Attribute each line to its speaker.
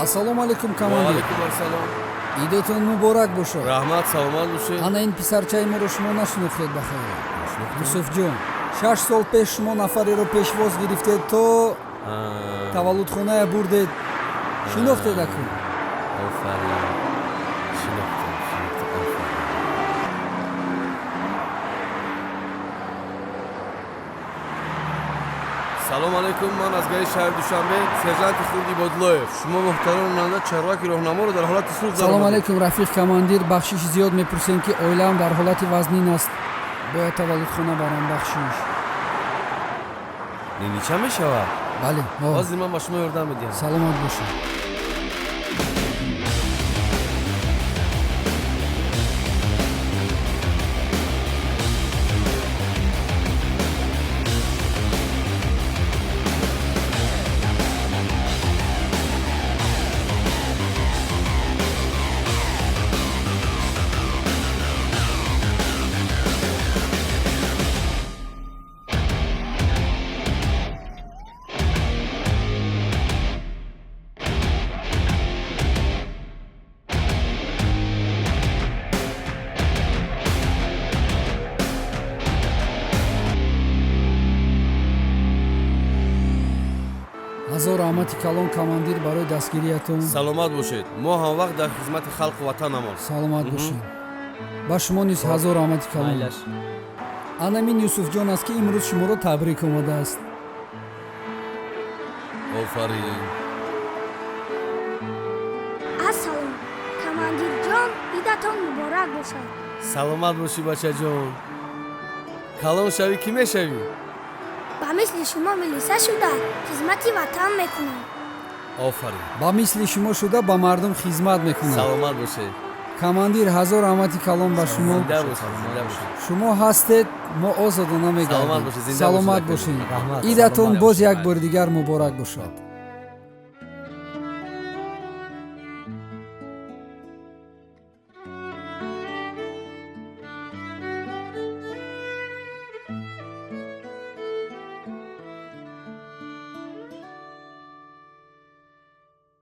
Speaker 1: Ассалому алейкум, командир.
Speaker 2: Алейкум ассалом.
Speaker 1: Идотон муборак бошад.
Speaker 2: Раҳмат, саломат бошед.
Speaker 1: Ана ин писарчаи моро шумо нашунохтед бахайр. Юсуфҷон, 6 сол пеш шумо нафареро пешвоз гирифтед, то таваллудхоная бурдед. Шинохтед акун.
Speaker 2: Офарин. Шинохтем, офарин. Салом алейкум, ман аз гаи шаҳри Душанбе, сержанти Хурди Бодилоев. Шумо муҳтарам ронанда чарваки роҳнаморо дар ҳолати сух дар
Speaker 1: Салом алейкум, рафиқ командир. Бахшиш зиёд мепурсем, ки оилаам дар ҳолати вазнин аст. Бояд таваллудхона барам. Бахшиш.
Speaker 2: ненича мешавад?
Speaker 1: Бале,
Speaker 2: ҳозир ман ба шумо ёрдам медиҳам.
Speaker 1: саломат бошед. ҳазор раҳмати калон, командир, барои дастгириятон.
Speaker 2: Саломат бошед. Мо ҳамвақт дар хизмати халқу ватанамон.
Speaker 1: Саломат бошед. Ба шумо низ ҳазор раҳмати калон. Ана мин Юсуфҷон аст, ки имрӯз шуморо табрик омадааст.
Speaker 2: Офарин.
Speaker 3: Ассалом, командирҷон, идатон муборак бошад.
Speaker 2: Саломат бошӣ бачаҷон. Калон шавӣ кӣ мешавӣ?
Speaker 3: ба мисли шумо милиса шуда хизмати ватан мекунам.
Speaker 2: Офарин.
Speaker 1: ба мисли шумо шуда ба мардум хизмат мекунад.
Speaker 2: Саломат бошед.
Speaker 1: командир, ҳазор раҳмати калон ба шумо.
Speaker 2: Зинда бошед, зинда бошед.
Speaker 1: шумо ҳастед, мо озодона
Speaker 2: Саломат
Speaker 1: мегардем.
Speaker 2: бошед, зинда
Speaker 1: саломат
Speaker 2: бошед.
Speaker 1: бошед.
Speaker 2: Раҳмат.
Speaker 1: идатон
Speaker 2: Саломат
Speaker 1: боз
Speaker 2: бошед.
Speaker 1: як бори дигар муборак бошад.